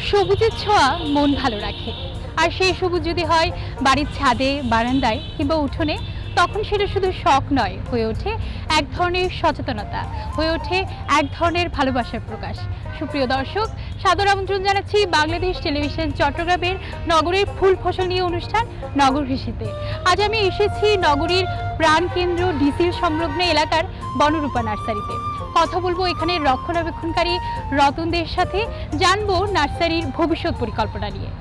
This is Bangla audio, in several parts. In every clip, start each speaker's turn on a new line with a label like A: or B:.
A: সবুজের ছোঁয়া মন ভালো রাখে। আর সেই সবুজ যদি হয় বাড়ির ছাদে, বারান্দায় কিংবা উঠোনে, তখন সেটা শুধু শখ নয়, হয়ে ওঠে এক ধরনের সচেতনতা, হয়ে ওঠে এক ধরনের ভালোবাসার প্রকাশ। সুপ্রিয় দর্শক, সাদর আমন্ত্রণ জানাচ্ছি বাংলাদেশ টেলিভিশন চট্টগ্রামের নগরের ফুল ফসল নিয়ে অনুষ্ঠান নগর কৃষিতে। আজ আমি এসেছি নগরীর প্রাণকেন্দ্র ডিসিল সংলগ্ন এলাকার বনরূপা নার্সারিতে। কথা বলবো এখানে রক্ষণাবেক্ষণকারী রতনদের সাথে, জানবো নার্সারির ভবিষ্যৎ পরিকল্পনা নিয়ে।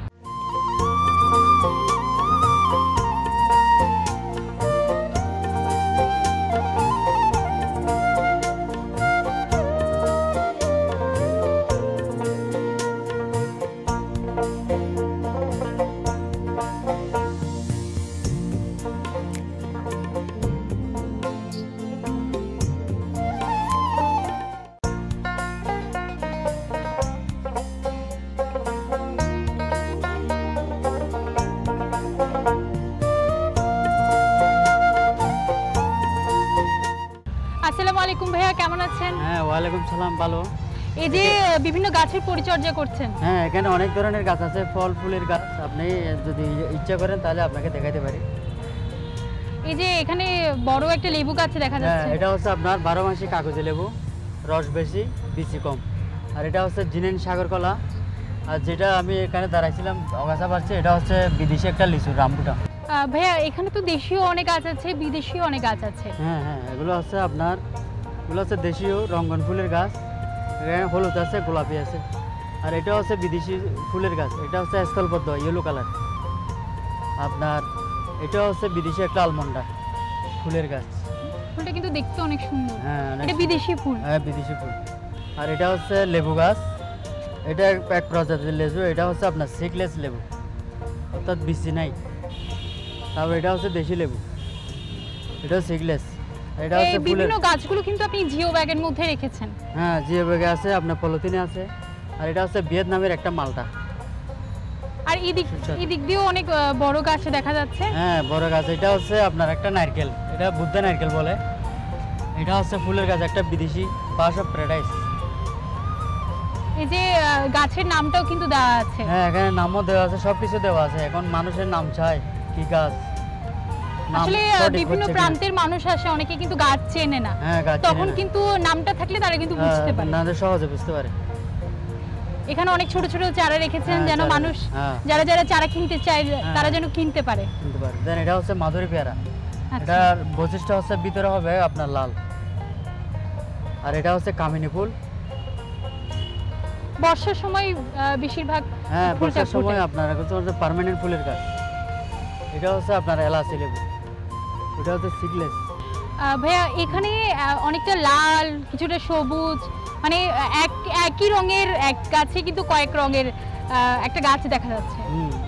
A: আসসালামু আলাইকুম ভাইয়া, কেমন আছেন?
B: হ্যাঁ, ওয়ালাইকুম সালাম, ভালো।
A: এই যে বিভিন্ন গাছের পরিচর্যা করছেন।
B: হ্যাঁ, এখানে অনেক ধরনের গাছ আছে, ফল ফুলের গাছ। আপনি যদি ইচ্ছা করেন তাহলে আপনাকে দেখাতে পারি।
A: এই যে এখানে বড় একটা লেবু গাছ দেখা
B: হ্যাঁ,
A: যাচ্ছে।
B: এটা হচ্ছে আপনার 12 মাসি কাগজি লেবু, রস বেশি, বিচি কম। আর এটা হচ্ছে জিনেন সাগর কলা। আর যেটা আমি এখানে দাঁড়াইছিলাম অগাছা পাচ্ছি, এটা হচ্ছে বিদেশি একটা লিচু, রামবুটান।
A: ভাইয়া, এখানে তো দেশীয় অনেক গাছ আছে, বিদেশিও অনেক গাছ আছে।
B: হ্যাঁ হ্যাঁ, এগুলো হচ্ছে আপনার, এগুলো হচ্ছে দেশীয় রঙ্গন ফুলের গাছ। এখানে হলুদ আছে, গোলাপি আছে। আর এটা হচ্ছে বিদেশি ফুলের গাছ, এটা হচ্ছে স্থলপদ্ম, ইয়েলো কালার। আপনার এটা হচ্ছে বিদেশি একটা আলমন্ডা ফুলের গাছ।
A: ফুলটা কিন্তু দেখতে অনেক সুন্দর।
B: হ্যাঁ,
A: এটা বিদেশি ফুল।
B: হ্যাঁ, বিদেশি ফুল। আর এটা হচ্ছে লেবু গাছ, এটা এক প্রজাতির লেবু। এটা হচ্ছে আপনার সিকলেস লেবু, অর্থাৎ বিচি নাই। তারপর এটা হচ্ছে দেশি লেবু, এটা সিকলেস। এটা হচ্ছে
A: বিভিন্ন গাছগুলো কিন্তু আপনি জিও ব্যাগের মধ্যে রেখেছেন।
B: হ্যাঁ, জিও ব্যাগে আছে, আপনার পলিথিনে আছে। আর এটা হচ্ছে ভিয়েতনামের একটা মালটা।
A: আর এদিক দিয়েও অনেক বড় গাছ দেখা যাচ্ছে।
B: হ্যাঁ, বড় গাছ। এটা হচ্ছে আপনার একটা নারকেল, এটা বুদ্ধা নারকেল বলে। এটা হচ্ছে ফুলের গাছ, একটা বিদেশি পাস অফ প্যারাডাইস।
A: এই যে গাছের নামটাও কিন্তু দেওয়া আছে।
B: হ্যাঁ, এখানে নামও দেওয়া আছে, সবকিছু দেওয়া আছে। এখন মানুষের নাম চায় কি গাছ,
A: আসলে বিভিন্ন প্রান্তের মানুষ আসে, অনেকে কিন্তু গাছ চেনে না।
B: হ্যাঁ,
A: তখন কিন্তু নামটা থাকলে তারা কিন্তু বুঝতে পারে,
B: না সহজে বুঝতে পারে।
A: এখানে অনেক ছোট ছোট চারা রেখেছেন, যেন মানুষ যারা যারা চারা কিনতে চায় তারা যেন কিনতে পারে।
B: দেন এটা হচ্ছে মাধুরী পেয়ারা। এটার বৈশিষ্ট্য হচ্ছে ভিতরে হবে আপনার লাল। আর এটা হচ্ছে কামিনী ফুল।
A: বর্ষার সময় বেশিরভাগ,
B: হ্যাঁ, বর্ষার সময় আপনার পার্মানেন্ট ফুলের গাছ। এটা হচ্ছে আপনার এলাচি লেবু, এটা হচ্ছে সিডলেস।
A: ভাইয়া, এখানে অনেকটা লাল, কিছুটা সবুজ, মানে একই রঙের এক গাছে কিন্তু কয়েক রঙের একটা গাছ দেখা যাচ্ছে।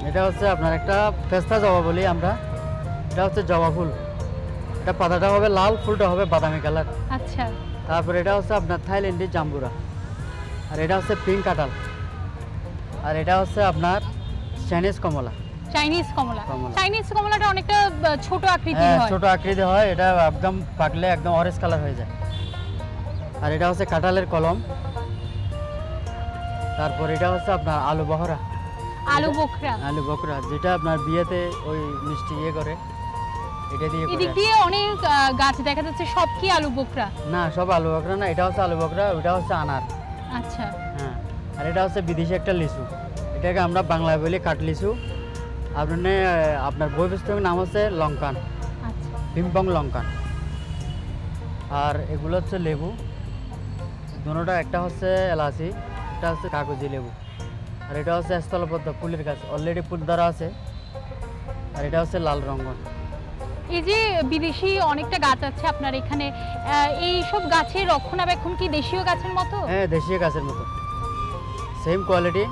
B: এটা হচ্ছে আপনার একটা পেস্তা জবা বলি আমরা। এটা হচ্ছে জবা ফুল। এটা পাতাটা হবে লাল, ফুলটা হবে বাদামি কালার।
A: আচ্ছা।
B: তারপর এটা হচ্ছে আপনার থাইল্যান্ডি জাম্বুরা। আর এটা হচ্ছে পিঙ্ক কাঁঠাল। আর এটা হচ্ছে আপনার চাইনিজ কমলা।
A: চাইনিজ কমলা। চাইনিজ কমলাটা অনেকটা ছোট আকৃতি হয়।
B: ছোট আকৃতি হয়, এটা একদম পাকলে একদম অরেঞ্জ কালার হয়ে যায়। আর এটা হচ্ছে কাঁঠালের কলম। তারপর এটা হচ্ছে আপনার আলু বহরা,
A: আলু বকরা।
B: আলু বকরা, যেটা আপনার বিয়েতে ওই মিষ্টি ইয়ে করে, এটা দিয়ে করে।
A: এদিক দিয়ে অনেক গাছ দেখা যাচ্ছে, সব কি আলু বকরা?
B: না, সব আলু বকরা না, এটা হচ্ছে আলু বকরা, ওটা হচ্ছে আনার।
A: আচ্ছা।
B: হ্যাঁ, আর এটা হচ্ছে বিদেশি একটা লিচু, এটাকে আমরা বাংলায় বলি কাঠ লিচু। আপনার বই পুস্তকের নাম হচ্ছে লঙ্কান।
A: আচ্ছা,
B: পিম্পং লঙ্কান। আর এগুলো হচ্ছে লেবু, দুটোটা, একটা হচ্ছে এলাচি, এটা হচ্ছে কাগজি লেবু। আর এটা হচ্ছে স্থলপদ্ম ফুলের গাছ, অলরেডি ফুল ধরা আছে। আর এটা হচ্ছে লাল রঙ্গন।
A: এই যে বিদেশি অনেকটা গাছ আছে আপনার এখানে, এই সব গাছের রক্ষণাবেক্ষণ কি দেশীয় গাছের মতো?
B: হ্যাঁ, দেশীয় গাছের মতো, সেম কোয়ালিটি,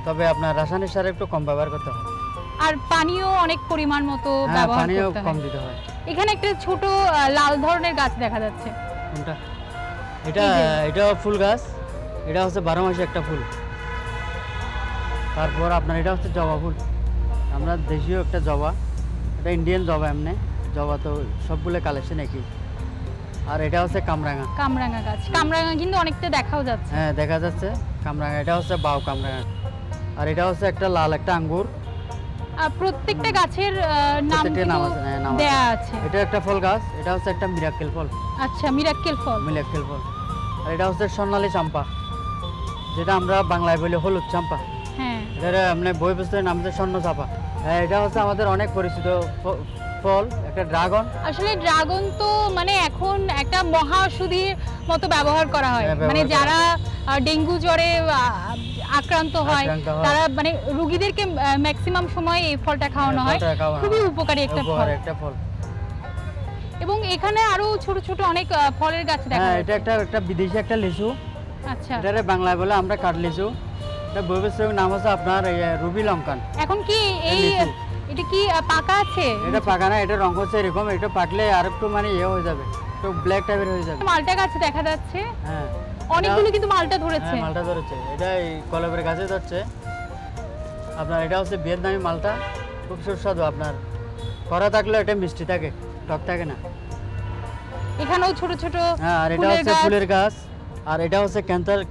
B: তবে আপনার রাসায়নিক সার একটু কম ব্যবহার করতে হয়।
A: আর পানিও অনেক পরিমাণ মতো ব্যবহার করতে হয়।
B: পানিও কম দিতে হয়।
A: এখানে একটা ছোট লাল ধরনের গাছ দেখা যাচ্ছে।
B: কোনটা? এটা ফুল গাছ, এটা হচ্ছে 12 মাসে একটা ফুল। তারপর আপনার এটা হচ্ছে জবা ফুল, আমরা দেশীয় একটা জবা, এটা ইন্ডিয়ান জবা। এমনি জবা তো সবগুলো কালেকশন একই। আর এটা হচ্ছে কামরাঙা।
A: কামরাঙা গাছ, কামরাঙা কিন্তু অনেকটা দেখাও যাচ্ছে।
B: হ্যাঁ, দেখা যাচ্ছে কামরাঙা। এটা হচ্ছে বাউ কামরাঙা। আর এটা হচ্ছে একটা লাল একটা আঙ্গুর।
A: প্রত্যেকটা গাছের নাম
B: প্রত্যেকটার নাম
A: কিন্তু
B: আছে, হ্যাঁ, নাম আছে।
A: দেয়া আছে।
B: এটা একটা ফল গাছ, এটা হচ্ছে একটা মিরাক্কেল ফল।
A: আচ্ছা, মিরাক্কেল ফল।
B: মিরাক্কেল ফল। আর এটা হচ্ছে স্বর্ণালী চাম্পা, যেটা আমরা বাংলায় বলি হলুদ চাম্পা।
A: হ্যাঁ,
B: এটার মানে বই পুস্তকের নাম হচ্ছে স্বর্ণ চাপা। এটা হচ্ছে আমাদের অনেক পরিচিত ফল, একটা ড্রাগন।
A: আসলে ড্রাগন তো মানে এখন একটা মহাঔষধির মতো ব্যবহার করা হয়।
B: হ্যাঁ, ব্যবহার
A: মানে
B: করা
A: যারা ডেঙ্গু জ্বরে আক্রান্ত হয় তারা মানে রোগীদেরকে ম্যাক্সিমাম সময় এই ফলটা খাওয়ানো হয়। খুবই উপকারী একটা ফল। এবং এখানে আরো ছোট ছোট অনেক ফলের গাছ দেখা
B: হ্যাঁ,
A: যাচ্ছে।
B: এটা একটা বিদেশি একটা লিচু।
A: আচ্ছা,
B: এটারে বাংলায় বলে আমরা কাঠ লিচু। এটা বই পুস্তকের নাম হচ্ছে আপনার রুবি লঙ্কান।
A: এখন কি এই
B: লিচু।
A: এটা কি পাকা আছে?
B: এটা পাকা না, এটা রং হচ্ছে এরকম। এটা পাকলে আর একটু মানে হয়ে যাবে, একটু ব্ল্যাক টাইপের হয়ে যাবে।
A: মালটা গাছ দেখা যাচ্ছে,
B: হ্যাঁ,
A: অনেকগুলো কিন্তু মালটা ধরেছে।
B: হ্যাঁ, মালটা ধরেছে। এটা এই কলমের গাছে ধরছে আপনার। এটা হচ্ছে ভিয়েতনামি মালটা, খুব সুস্বাদু। আপনার করা থাকলে এটা মিষ্টি থাকে, টক থাকে না।
A: এখানেও ছোট ছোট
B: হ্যাঁ, আর এটা হচ্ছে ফুলের গাছ। আর এটা হচ্ছে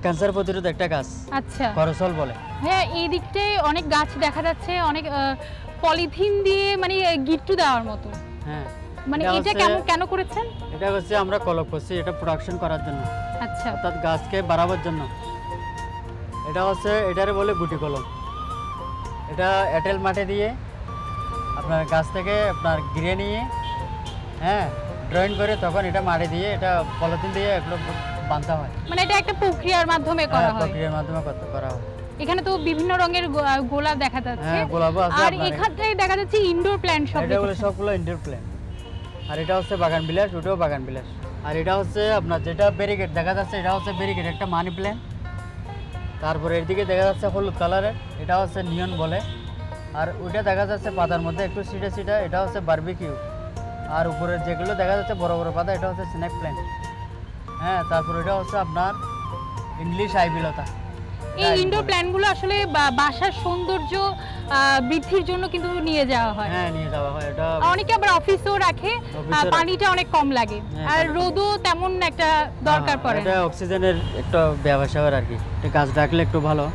B: ক্যান্সার প্রতিরোধ একটা গাছ।
A: আচ্ছা,
B: করসল বলে।
A: হ্যাঁ, এই দিকটায় অনেক গাছ দেখা যাচ্ছে, অনেক পলিথিন দিয়ে মানে গিট্টু দেওয়ার মতো।
B: হ্যাঁ,
A: মানে
B: এটা
A: এটা
B: হচ্ছে-
A: কেন করেছেন?
B: এটা হচ্ছে আমরা কলম করছি, এটা প্রোডাকশন করার জন্য,
A: আচ্ছা,
B: অর্থাৎ গাছকে বাড়াবার জন্য। এটা হচ্ছে এটারে বলে গুটি কলম। এটা এঁটেল মাটি দিয়ে আপনার গাছ থেকে আপনার গিরে নিয়ে, হ্যাঁ, ড্রয়িং করে তখন এটা মাটি দিয়ে, এটা পলিথিন দিয়ে এগুলো বাঁধা হয়।
A: মানে এটা একটা প্রক্রিয়ার মাধ্যমে করা
B: হ্যাঁ,
A: হয়।
B: প্রক্রিয়ার মাধ্যমে করা হয়।
A: এখানে তো বিভিন্ন রঙের গোলাপ দেখা যাচ্ছে।
B: হ্যাঁ, গোলাপও আছে
A: আর
B: আপনার।
A: এখানে দেখা যাচ্ছে ইনডোর প্ল্যান্ট সব
B: এটা বলে
A: রেখেছেন।
B: সবগুলো ইনডোর প্ল্যান্ট। আর এটা হচ্ছে বাগান বিলাস, ওটাও বাগান বিলাস। আর এটা হচ্ছে আপনার যেটা ব্যারিকেড দেখা যাচ্ছে, এটা হচ্ছে ব্যারিকেড একটা মানি প্ল্যান্ট। তারপরে এদিকে দেখা যাচ্ছে হলুদ কালারের, এটা হচ্ছে নিয়ন বলে। আর ওইটা দেখা যাচ্ছে পাতার মধ্যে একটু সিটা সিটা, এটা হচ্ছে বারবিকিউ। আর উপরে যেগুলো দেখা যাচ্ছে বড় বড় পাতা, এটা হচ্ছে স্নেক প্ল্যান্ট। হ্যাঁ, তারপর এটা হচ্ছে আপনার ইংলিশ আইবিলতা।
A: এই ইনডোর প্ল্যান্টগুলো আসলে বাসার সৌন্দর্য বৃদ্ধির জন্য কিন্তু নিয়ে যাওয়া হয়।
B: হ্যাঁ, নিয়ে যাওয়া হয়। এটা
A: অনেকে আবার অফিসেও রাখে,
B: অফিসেও
A: পানিটা অনেক কম লাগে
B: হ্যাঁ,
A: আর
B: পানি কম।
A: রোদও তেমন একটা দরকার
B: হ্যাঁ,
A: পড়ে
B: এটা
A: না।
B: অক্সিজেনের একটা ব্যবসা আর কি। এটা গাছ রাখলে একটু ভালো।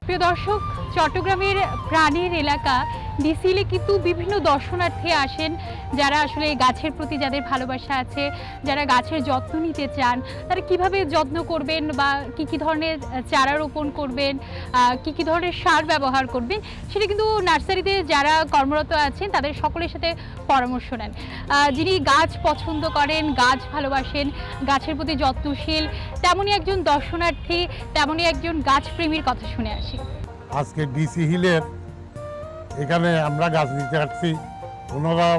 A: প্রিয় দর্শক, চট্টগ্রামের প্রাণের এলাকা ডিসিলে কিন্তু বিভিন্ন দর্শনার্থী আসেন, যারা আসলে গাছের প্রতি যাদের ভালোবাসা আছে, যারা গাছের যত্ন নিতে চান, তারা কিভাবে যত্ন করবেন বা কি ধরনের চারা রোপণ করবেন, কি ধরনের সার ব্যবহার করবেন, সেটা কিন্তু নার্সারিতে যারা কর্মরত আছেন তাদের সকলের সাথে পরামর্শ নেন। যিনি গাছ পছন্দ করেন, গাছ ভালোবাসেন, গাছের প্রতি যত্নশীল, তেমনই একজন দর্শনার্থী, তেমনই একজন গাছপ্রেমীর কথা শুনে আসি।
C: আজকে ডিসি হিলের এখানে আমরা গাছ নিতে আসছি। ওনারা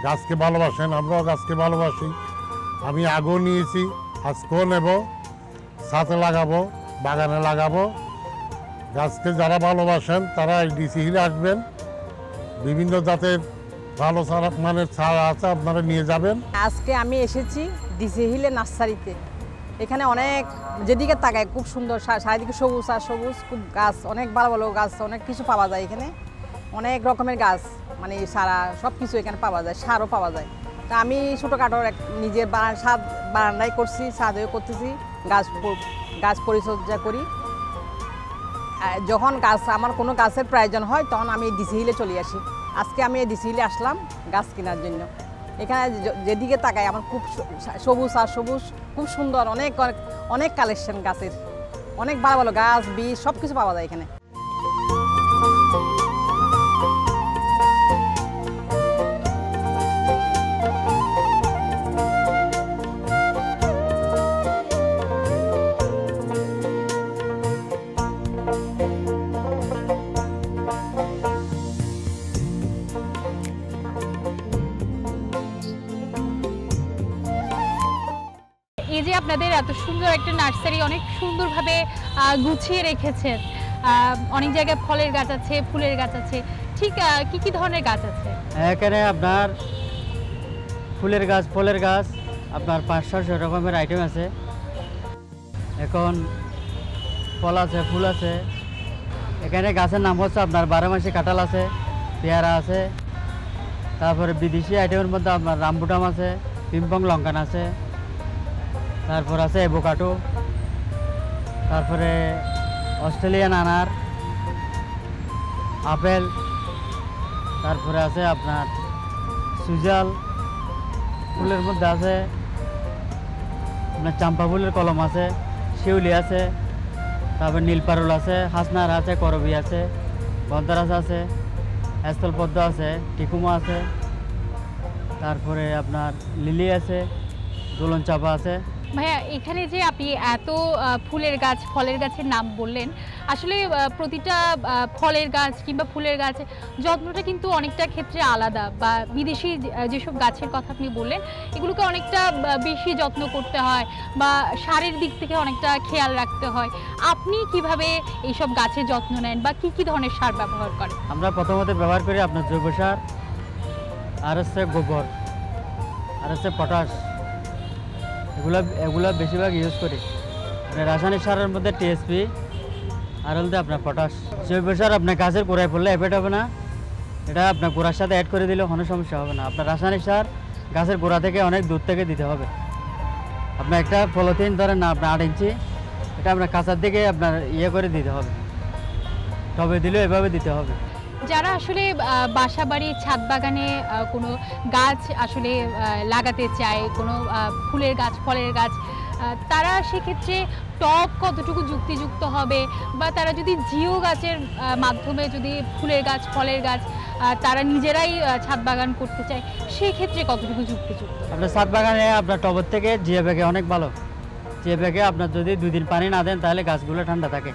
C: গাছকে ভালোবাসেন, আমরাও গাছকে ভালোবাসি। আমি আগেও নিয়েছি, আজকেও নেব, ছাদে লাগাবো, বাগানে লাগাবো। গাছকে যারা ভালোবাসেন তারা এই ডিসি হিলে আসবেন। বিভিন্ন জাতের ভালো মানের চারা আছে, আপনারা নিয়ে যাবেন।
D: আজকে আমি এসেছি ডিসি হিলে নার্সারিতে। এখানে অনেক যেদিকে তাকায় খুব সুন্দর, চারিদিকে সবুজ আর সবুজ, খুব গাছ, অনেক ভালো ভালো গাছ, অনেক কিছু পাওয়া যায় এখানে। অনেক রকমের গাছ, মানে সারা সব কিছু এখানে পাওয়া যায়, সারও পাওয়া যায়। তা আমি ছোটোখাটো নিজের ছাদ বারান্দায় করছি, ছাদেও করতেছি, গাছ পরিচর্যা করি। যখন আমার কোনো গাছের প্রয়োজন হয় তখন আমি ডিসি হিলে চলে আসি। আজকে আমি এই ডিসি হিলে আসলাম গাছ কেনার জন্য। এখানে যেদিকে তাকাই আমার খুব সবুজ আর সবুজ, খুব সুন্দর, অনেক অনেক কালেকশন গাছের, অনেক ভালো ভালো গাছ, বীজ সব কিছু পাওয়া যায় এখানে।
A: এই যে আপনাদের এত সুন্দর একটা নার্সারি অনেক সুন্দরভাবে গুছিয়ে রেখেছেন, অনেক জায়গায় ফলের গাছ আছে, ফুলের গাছ আছে, ঠিক কি ধরনের গাছ আছে?
B: এখানে আপনার ফুলের গাছ ফলের গাছ আপনার 500-600 রকমের আইটেম আছে। এখন ফল আছে, ফুল আছে। এখানে গাছের নাম হচ্ছে আপনার 12 মাসি কাঁঠাল আছে, পেয়ারা আছে, তারপরে বিদেশি আইটেমের মধ্যে আপনার রামবুটাম আছে, পিম্পং লঙ্কান আছে, তারপর আছে অ্যাভোকাডো, তারপরে অস্ট্রেলিয়ান আনার, আপেল, তারপরে আছে আপনার সুজাল। ফুলের মধ্যে আছে আপনার চাম্পা ফুলের কলম আছে, শিউলি আছে, তারপর নীলপারুল আছে, হাসনার আছে, করবি আছে, গন্ধরাজ আছে, স্থলপদ্ম আছে, টিকুমা আছে, তারপরে আপনার লিলি আছে, দোলন চাপা আছে।
A: ভাইয়া এখানে যে আপনি এত ফুলের গাছ ফলের গাছের নাম বললেন, আসলে প্রতিটা ফলের গাছ কিংবা ফুলের গাছ যত্নটা কিন্তু অনেকটা ক্ষেত্রে আলাদা, বা বিদেশি যেসব গাছের কথা আপনি বললেন এগুলোকে অনেকটা বেশি যত্ন করতে হয় বা সারের দিক থেকে অনেকটা খেয়াল রাখতে হয়। আপনি কিভাবে এইসব গাছের যত্ন নেন বা কি কি ধরনের সার ব্যবহার করেন?
B: আমরা প্রথমত ব্যবহার করি আপনার জৈব সার, আর হচ্ছে গোবর, আর হচ্ছে পটাশ। এগুলো বেশিরভাগ ইউজ করি। রাসায়নিক সারের মধ্যে টিএসপি আর হলতে আপনার পটাশ। জৈব সার আপনার গাছের গোড়ায় পড়লে এফেক্ট হবে না, এটা আপনার গোড়ার সাথে অ্যাড করে দিলেও কোনো সমস্যা হবে না। আপনার রাসায়নিক সার গাছের গোড়া থেকে অনেক দূর থেকে দিতে হবে। আপনার একটা পলিথিন ধরেন না আপনার 8 ইঞ্চি, এটা আপনার কাঁচার দিকে আপনার ইয়ে করে দিতে হবে, টবে দিলেও এভাবে দিতে হবে।
A: যারা আসলে বাসা বাড়ি ছাদ বাগানে কোনো গাছ আসলে লাগাতে চায়, কোনো ফুলের গাছ ফলের গাছ, তারা সেক্ষেত্রে টব কতটুকু যুক্তিযুক্ত হবে, বা তারা যদি জিও গাছের মাধ্যমে যদি ফুলের গাছ ফলের গাছ তারা নিজেরাই ছাদ বাগান করতে চায়, সেক্ষেত্রে কতটুকু যুক্তিযুক্ত?
B: আপনার ছাদ বাগানে আপনার টবের থেকে জিও ব্যাগে অনেক ভালো। জিও ব্যাগে আপনার যদি 2 দিন পানি না দেন তাহলে গাছগুলো ঠান্ডা থাকে।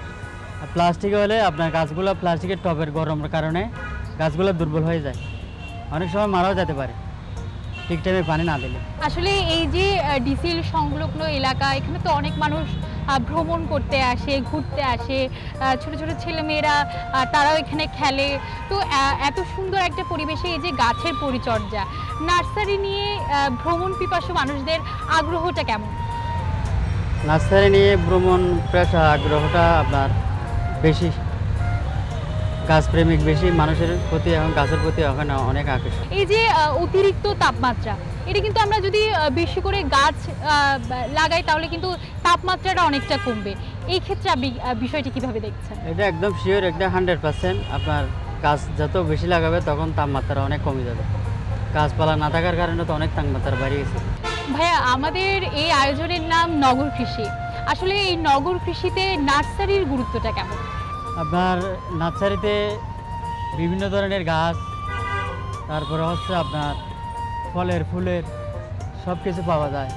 B: আর প্লাস্টিকে হলে আপনার গাছগুলো প্লাস্টিকের টবের গরমের কারণে গাছগুলো দুর্বল হয়ে যায়, অনেক সময় মারাও যেতে পারে ঠিক টাইমে পানি না দিলে।
A: আসলে এই যে ডিসিল সংলগ্ন এলাকা, এখানে তো অনেক মানুষ ভ্রমণ করতে আসে, ঘুরতে আসে, ছোট ছোট ছেলেমেয়েরা তারাও এখানে খেলে। তো এত সুন্দর একটা পরিবেশে এই যে গাছের পরিচর্যা, নার্সারি নিয়ে ভ্রমণ পিপাসু মানুষদের আগ্রহটা কেমন?
B: নার্সারি নিয়ে ভ্রমণ পেশা আগ্রহটা আপনার বেশি, গাছপ্রেমিক বেশি মানুষের প্রতি, এখন গাছের প্রতি ওখানে অনেক আকর্ষণ।
A: এই যে অতিরিক্ত তাপমাত্রা, এটা কিন্তু আমরা যদি বেশি করে গাছ লাগাই তাহলে কিন্তু তাপমাত্রাটা অনেকটা কমবে। এই ক্ষেত্রে আপনি বিষয়টি কিভাবে দেখছেন?
B: এটা একদম শিওর, একটা 100%। আপনার গাছ যত বেশি লাগাবে তখন তাপমাত্রা অনেক কমে যাবে। গাছপালা না থাকার কারণে তো অনেক তাপমাত্রা বাড়ে গেছে।
A: ভাইয়া আমাদের এই আয়োজনের নাম নগর কৃষি, আসলে এই নগর কৃষিতে নার্সারির গুরুত্বটা কেমন?
B: আপনার নার্সারিতে বিভিন্ন ধরনের গাছ, তারপরে হচ্ছে আপনার ফলের ফুলের সব কিছু পাওয়া যায়।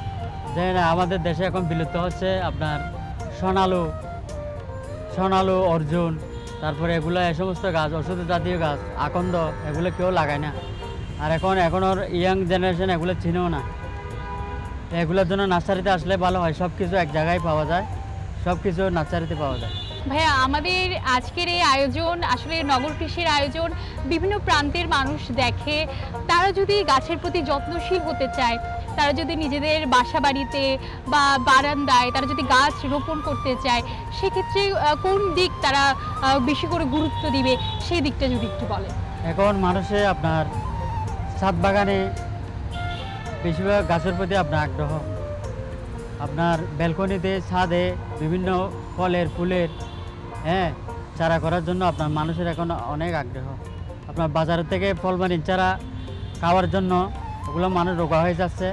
B: যেন আমাদের দেশে এখন বিলুপ্ত হচ্ছে আপনার সোনালু, অর্জুন, তারপরে এগুলো এই সমস্ত গাছ, ওষুধ জাতীয় গাছ, আকন্দ, এগুলো কেউ লাগায় না। আর এখন ওর ইয়াং জেনারেশন এগুলো চিনেও না। এগুলোর জন্য নার্সারিতে আসলে ভালো হয়, সব কিছু এক জায়গায় পাওয়া যায়, সব কিছু নার্সারিতে পাওয়া যায়।
A: ভাইয়া আমাদের আজকের এই আয়োজন, আসলে নগর কৃষির আয়োজন, বিভিন্ন প্রান্তের মানুষ দেখে, তারা যদি গাছের প্রতি যত্নশীল হতে চায়, তারা যদি নিজেদের বাসা বাড়িতে বা বারান্দায় তারা যদি গাছ রোপণ করতে চায়, সেক্ষেত্রে কোন দিক তারা বেশি করে গুরুত্ব দিবে, সেই দিকটা যদি একটু বলেন।
B: এখন মানুষে আপনার ছাদ বাগানে বেশিরভাগ গাছের প্রতি আপনার আগ্রহ। আপনার ব্যালকনিতে, ছাদে বিভিন্ন ফলের ফুলের চারা করার জন্য আপনার মানুষের এখন অনেক আগ্রহ। আপনার বাজার থেকে ফল চারা খাওয়ার জন্য ওগুলো মানুষ রোগা হয়ে যাচ্ছে,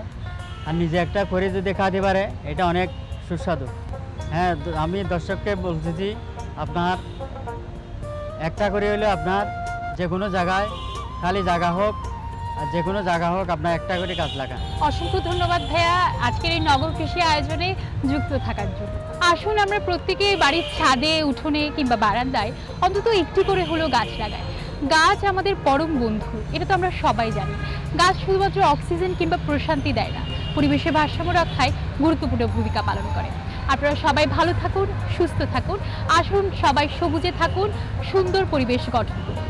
B: আর নিজে একটা করে যদি খাওয়াতে পারে এটা অনেক সুস্বাদু। আমি দর্শককে বলতেছি আপনার একটা করে হলে আপনার যে কোনো জায়গায়, খালি জায়গা হোক আর যে কোনো জায়গা হোক, আপনার একটা করে গাছ লাগান।
A: অসংখ্য ধন্যবাদ ভাইয়া আজকের এই নগর কৃষি আয়োজনে যুক্ত থাকার জন্য। আসুন আমরা প্রত্যেকেই বাড়ির ছাদে, উঠোনে কিংবা বারান্দায় অন্তত একটি করে হলেও গাছ লাগাই। গাছ আমাদের পরম বন্ধু, এটা তো আমরা সবাই জানি। গাছ শুধুমাত্র অক্সিজেন কিংবা প্রশান্তি দেয় না, পরিবেশের ভারসাম্য রক্ষায় গুরুত্বপূর্ণ ভূমিকা পালন করে। আপনারা সবাই ভালো থাকুন, সুস্থ থাকুন। আসুন সবাই সবুজে থাকুন, সুন্দর পরিবেশ গঠন করুন।